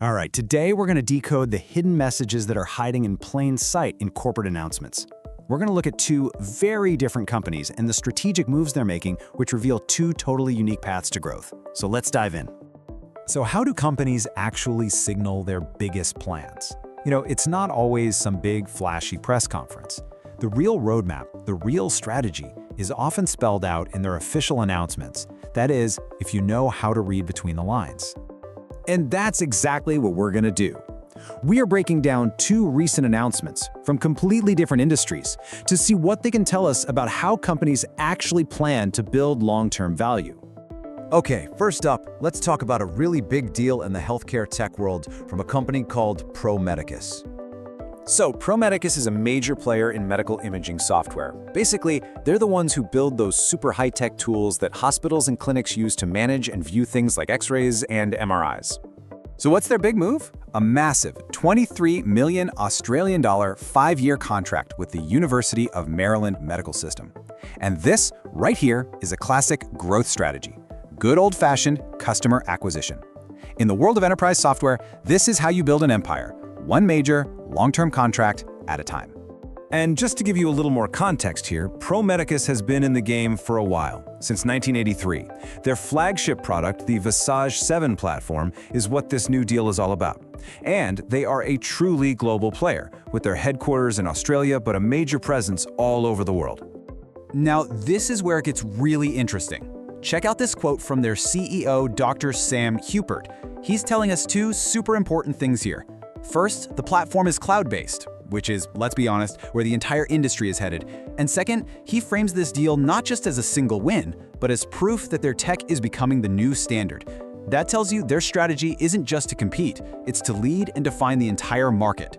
All right, today we're going to decode the hidden messages that are hiding in plain sight in corporate announcements. We're going to look at two very different companies and the strategic moves they're making, which reveal two totally unique paths to growth. So let's dive in. So how do companies actually signal their biggest plans? It's not always some big, flashy press conference. The real roadmap, the real strategy, is often spelled out in their official announcements. That is, if you know how to read between the lines. And that's exactly what we're going to do. We are breaking down two recent announcements from completely different industries to see what they can tell us about how companies actually plan to build long-term value. Okay, first up, let's talk about a really big deal in the healthcare tech world from a company called Medicus. So, Medicus is a major player in medical imaging software. Basically, they're the ones who build those super high-tech tools that hospitals and clinics use to manage and view things like X-rays and MRIs. So what's their big move? A massive 23 million Australian dollar 5-year contract with the University of Maryland Medical System. And this, right here, is a classic growth strategy. Good old-fashioned customer acquisition. In the world of enterprise software, this is how you build an empire. One major, long-term contract at a time. And just to give you a little more context here, Medicus has been in the game for a while, since 1983. Their flagship product, the Visage 7 platform, is what this new deal is all about. And they are a truly global player, with their headquarters in Australia but a major presence all over the world. Now, this is where it gets really interesting. Check out this quote from their CEO, Dr. Sam Hupert. He's telling us two super important things here. First, the platform is cloud-based, which is, let's be honest, where the entire industry is headed. And second, he frames this deal not just as a single win, but as proof that their tech is becoming the new standard. That tells you their strategy isn't just to compete, it's to lead and define the entire market.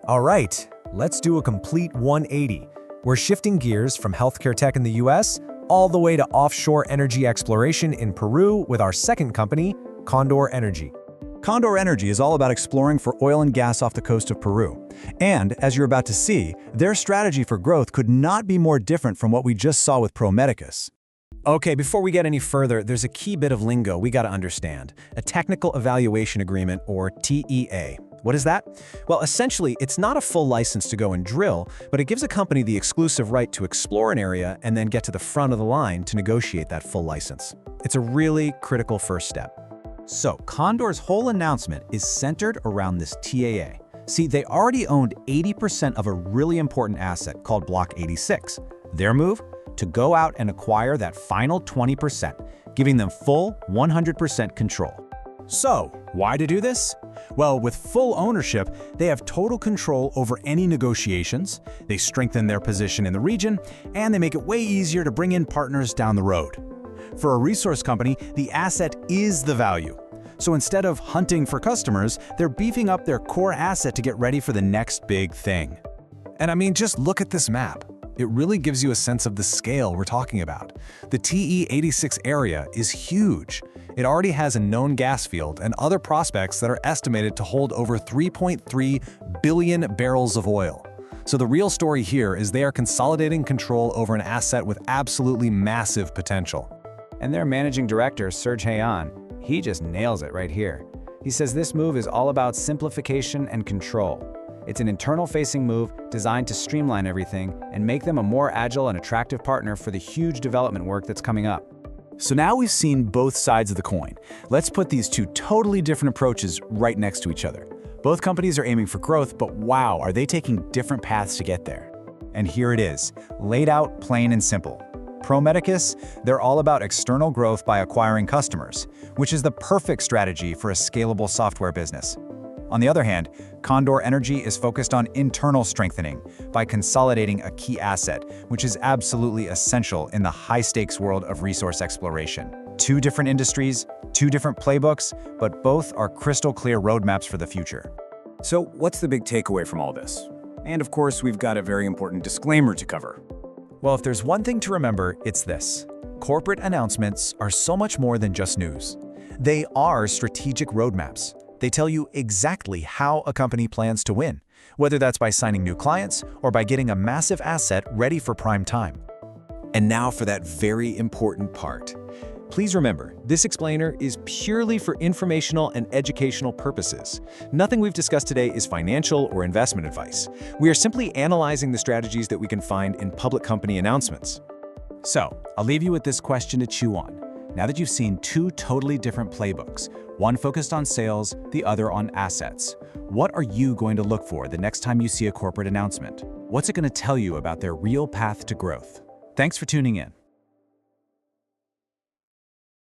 All right, let's do a complete 180. We're shifting gears from healthcare tech in the US all the way to offshore energy exploration in Peru with our second company, CONDOR Energy. CONDOR Energy is all about exploring for oil and gas off the coast of Peru. And, as you're about to see, their strategy for growth could not be more different from what we just saw with Medicus. Okay, before we get any further, there's a key bit of lingo we gotta understand. A Technical Evaluation Agreement, or TEA. What is that? Well, essentially, it's not a full license to go and drill, but it gives a company the exclusive right to explore an area and then get to the front of the line to negotiate that full license. It's a really critical first step. So, Condor's whole announcement is centered around this TAA. See, they already owned 80% of a really important asset called Block 86. Their move? To go out and acquire that final 20%, giving them full 100% control. So, why to do this? Well, with full ownership, they have total control over any negotiations, they strengthen their position in the region, and they make it way easier to bring in partners down the road. For a resource company, the asset is the value. So instead of hunting for customers, they're beefing up their core asset to get ready for the next big thing. And I mean, just look at this map. It really gives you a sense of the scale we're talking about. The TE86 area is huge. It already has a known gas field and other prospects that are estimated to hold over 3.3 billion barrels of oil. So the real story here is they are consolidating control over an asset with absolutely massive potential. And their managing director, Serge Hayan, he just nails it right here. He says this move is all about simplification and control. It's an internal-facing move designed to streamline everything and make them a more agile and attractive partner for the huge development work that's coming up. So now we've seen both sides of the coin. Let's put these two totally different approaches right next to each other. Both companies are aiming for growth, but wow, are they taking different paths to get there? And here it is, laid out plain and simple. Medicus, they're all about external growth by acquiring customers, which is the perfect strategy for a scalable software business. On the other hand, CONDOR Energy is focused on internal strengthening by consolidating a key asset, which is absolutely essential in the high-stakes world of resource exploration. Two different industries, two different playbooks, but both are crystal clear roadmaps for the future. So what's the big takeaway from all this? And of course, we've got a very important disclaimer to cover. Well, if there's one thing to remember, it's this. Corporate announcements are so much more than just news. They are strategic roadmaps. They tell you exactly how a company plans to win, whether that's by signing new clients or by getting a massive asset ready for prime time. And now for that very important part. Please remember, this explainer is purely for informational and educational purposes. Nothing we've discussed today is financial or investment advice. We are simply analyzing the strategies that we can find in public company announcements. So, I'll leave you with this question to chew on. Now that you've seen two totally different playbooks, one focused on sales, the other on assets, what are you going to look for the next time you see a corporate announcement? What's it going to tell you about their real path to growth? Thanks for tuning in.